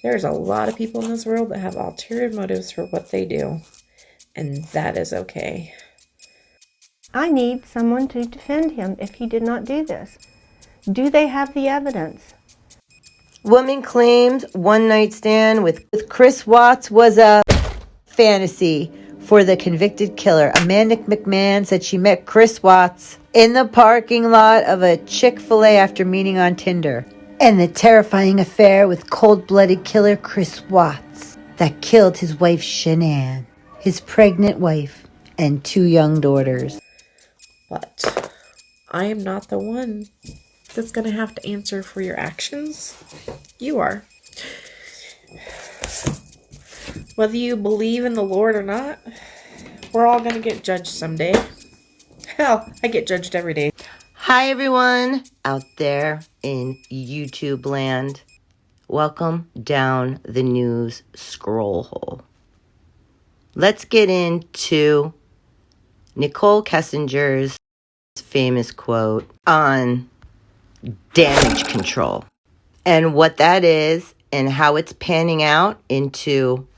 There's a lot of people in this world that have ulterior motives for what they do, and that is okay. I need someone to defend him if he did not do this. Do they have the evidence? Woman claims one-night stand with Chris Watts was a fantasy for the convicted killer. Amanda McMahon said she met Chris Watts in the parking lot of a Chick-fil-A after meeting on Tinder. And the terrifying affair with cold-blooded killer Chris Watts that killed his wife Shanann, his pregnant wife, and 2 young daughters. But I am not the one that's going to have to answer for your actions. You are. Whether you believe in the Lord or not, we're all going to get judged someday. Hell, I get judged every day. Hi everyone out there in YouTube land. Welcome down the news scroll hole. Let's get into Nichol Kessinger's famous quote on damage control and what that is and how it's panning out into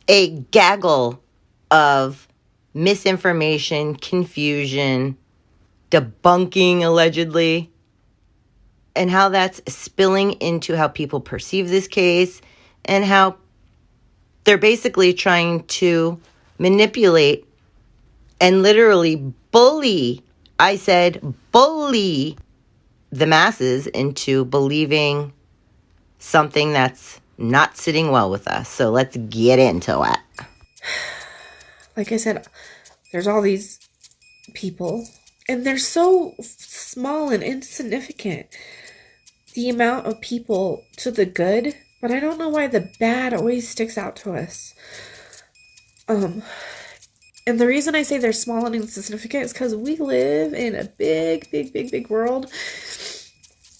a gaggle of misinformation, confusion, debunking allegedly, and how that's spilling into how people perceive this case and how they're basically trying to manipulate and literally bully, I said bully, the masses into believing something that's not sitting well with us. So let's get into it. Like I said, there's all these people, and they're so small and insignificant. The amount of people to the good, but I don't know why the bad always sticks out to us. And the reason I say they're small and insignificant is because we live in a big world.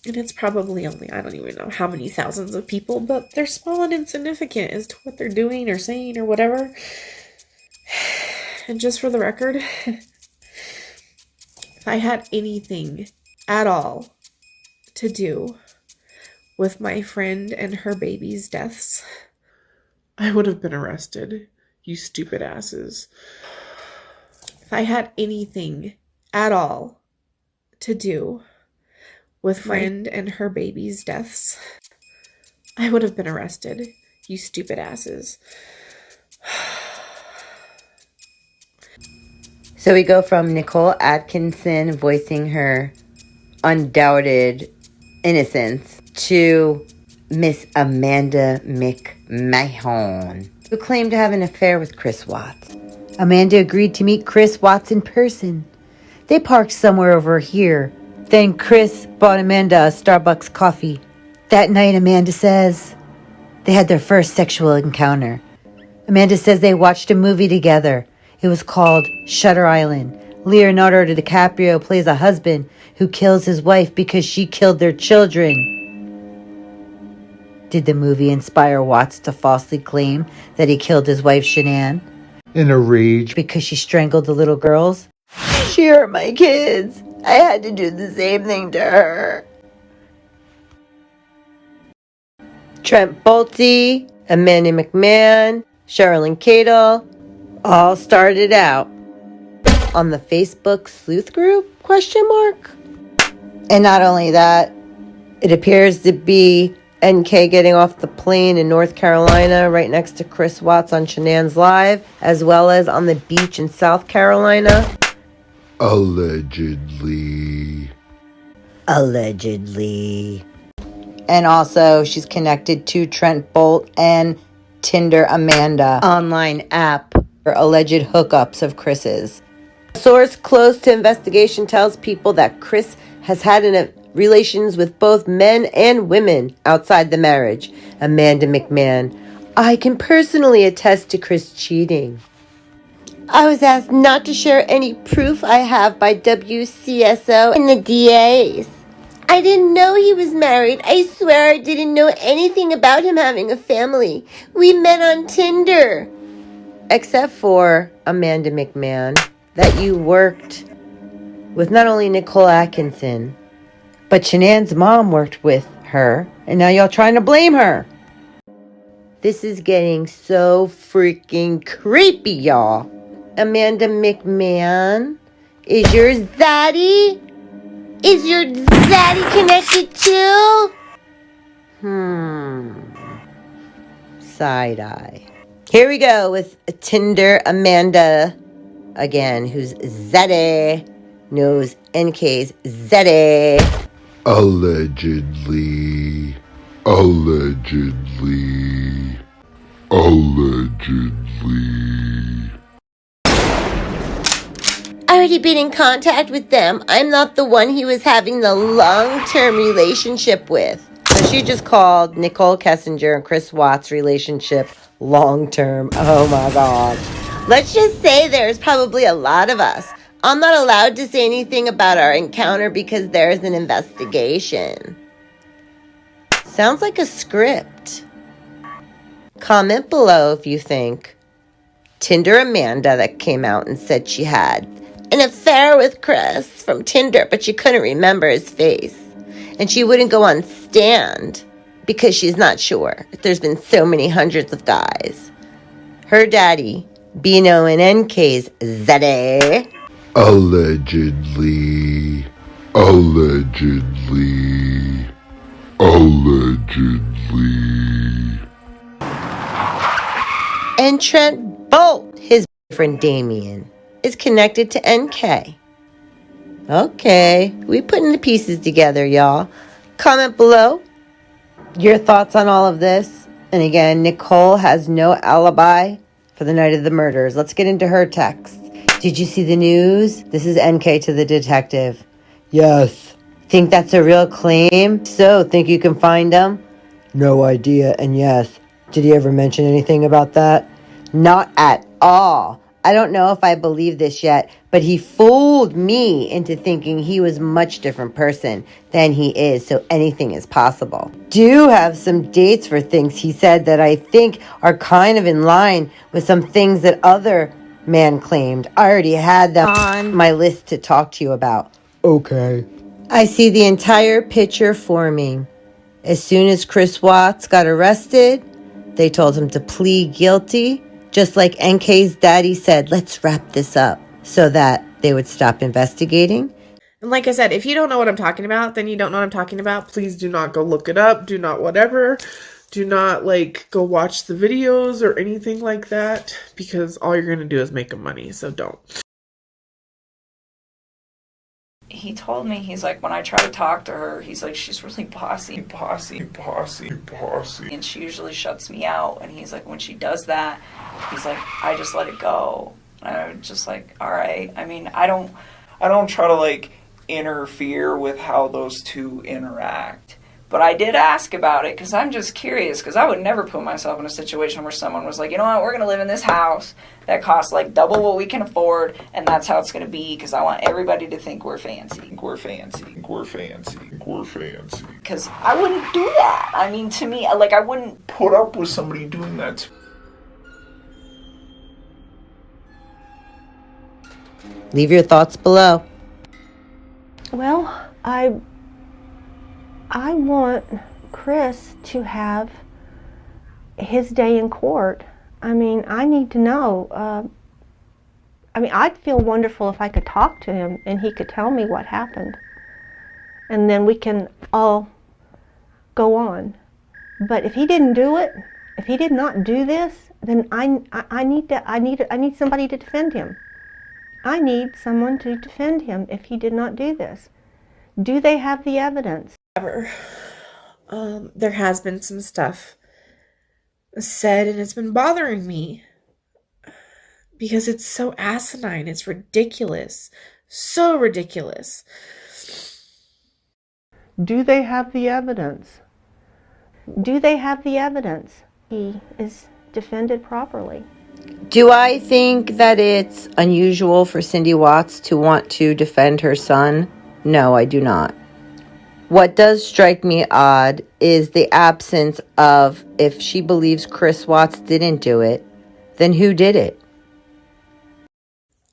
And it's probably only, I don't even know how many thousands of people, but they're small and insignificant as to what they're doing or saying or whatever. And just for the record, if I had anything at all to do with my friend and her baby's deaths, I would have been arrested, you stupid asses. If I had anything at all to do with my friend and her baby's deaths, I would have been arrested, you stupid asses. So we go from Nicole Atkinson voicing her undoubted innocence to Miss Amanda McMahon, who claimed to have an affair with Chris Watts. Amanda agreed to meet Chris Watts in person. They parked somewhere over here. Then Chris bought Amanda a Starbucks coffee. That night, Amanda says, they had their first sexual encounter. Amanda says they watched a movie together. It was called Shutter Island. Leonardo DiCaprio plays a husband who kills his wife because she killed their children. Did the movie inspire Watts to falsely claim that he killed his wife Shanann? In a rage. Because she strangled the little girls? She hurt my kids. I had to do the same thing to her. Trent Bolte, Amanda McMahon, Sherilyn Cadle all started out on the Facebook sleuth group, ? And not only that, it appears to be NK getting off the plane in North Carolina right next to Chris Watts on Shanann's Live, as well as on the beach in South Carolina. Allegedly. And also, she's connected to Trent Bolt and Tinder Amanda online app for alleged hookups of Chris's. A source close to investigation tells people that Chris has had relations with both men and women outside the marriage. Amanda McMahon, I can personally attest to Chris cheating. I was asked not to share any proof I have by WCSO and the DAs. I didn't know he was married. I swear I didn't know anything about him having a family. We met on Tinder. Except for Amanda McMahon, that you worked with not only Nichole Atkinson, but Shanann's mom worked with her, and now y'all trying to blame her. This is getting so freaking creepy, y'all. Amanda McMahon, is your zaddy? Is your zaddy connected too? Side eye. Here we go with Tinder Amanda again, who's zaddy knows NK's zaddy. Allegedly. Allegedly. Allegedly. Already been in contact with them. I'm not the one he was having the long-term relationship with. So she just called Nicole Kessinger and Chris Watts' relationship long-term. Oh my God. Let's just say there's probably a lot of us. I'm not allowed to say anything about our encounter because there's an investigation. Sounds like a script. Comment below if you think Tinder Amanda that came out and said she had an affair with Chris from Tinder, but she couldn't remember his face. And she wouldn't go on stand because she's not sure. There's been so many hundreds of guys. Her daddy, Bino and NK's zaddy. Allegedly. Allegedly. Allegedly. And Trent Bolt, his boyfriend Damien, is connected to NK. Okay, we putting the pieces together, y'all. Comment below your thoughts on all of this. And again, Nicole has no alibi for the night of the murders. Let's get into her text. Did you see the news? This is NK to the detective. Yes. Think that's a real claim? So, think you can find him? No idea, and yes. Did he ever mention anything about that? Not at all. I don't know if I believe this yet, but he fooled me into thinking he was a much different person than he is, so anything is possible. Do have some dates for things he said that I think are kind of in line with some things that other man claimed. I already had them on my list to talk to you about. Okay. I see the entire picture forming. As soon as Chris Watts got arrested, they told him to plead guilty. Just like NK's daddy said, let's wrap this up so that they would stop investigating. And like I said, if you don't know what I'm talking about, then you don't know what I'm talking about. Please do not go look it up. Do not whatever. Do not go watch the videos or anything like that, because all you're going to do is make them money. So don't. He told me, he's like, when I try to talk to her, he's like, she's really bossy. And she usually shuts me out. And he's like, when she does that, he's like, I just let it go. And I'm just like, all right. I mean, I don't try to interfere with how those two interact. But I did ask about it because I'm just curious, because I would never put myself in a situation where someone was like, you know what, we're going to live in this house that costs double what we can afford, and that's how it's going to be, because I want everybody to think we're fancy. Because I wouldn't do that. I mean, to me, I wouldn't put up with somebody doing that to me. Leave your thoughts below. Well, I want Chris to have his day in court. I mean, I need to know. I'd feel wonderful if I could talk to him and he could tell me what happened. And then we can all go on. But if he didn't do it, if he did not do this, then I need somebody to defend him. I need someone to defend him if he did not do this. Do they have the evidence? There has been some stuff said, and it's been bothering me because it's so asinine. It's ridiculous. So ridiculous. Do they have the evidence? Do they have the evidence? He is defended properly. Do I think that it's unusual for Cindy Watts to want to defend her son? No, I do not. What does strike me odd is the absence of, if she believes Chris Watts didn't do it, then who did it?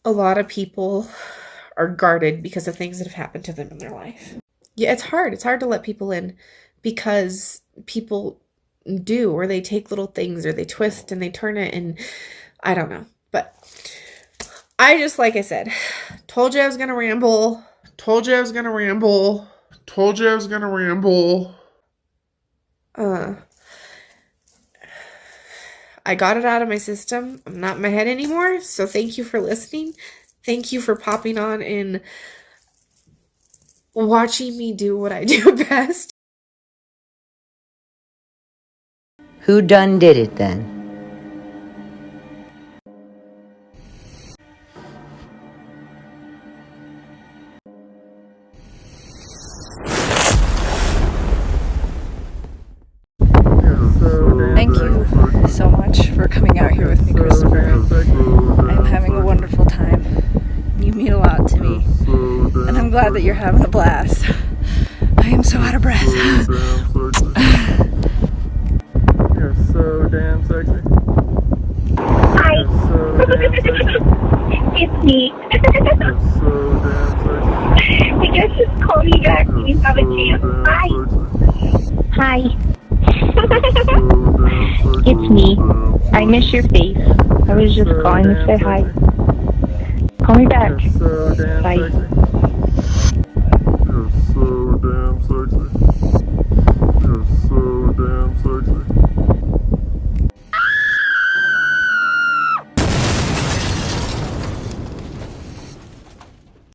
A lot of people are guarded because of things that have happened to them in their life. Yeah, it's hard. It's hard to let people in because people do, or they take little things, or they twist and they turn it, and I don't know. But I just, like I said, told you I was gonna ramble. Told you I was gonna ramble. Told you I was gonna ramble. I got it out of my system. I'm not in my head anymore. So thank you for listening. Thank you for popping on and watching me do what I do best. Who done did it then? Thank you so much for coming out here with me, Christopher. I'm having a wonderful time. You mean a lot to me. And I'm glad that you're having a blast. I am so out of breath. You're so damn sexy. Hi. You're so damn sexy. It's me. You're so damn sexy. I guess just call me back when you have a chance. Hi. Hi. It's me. I miss your face. I was just calling to say hi. Call me back. You're so damn Bye. sexy. You're so damn sexy.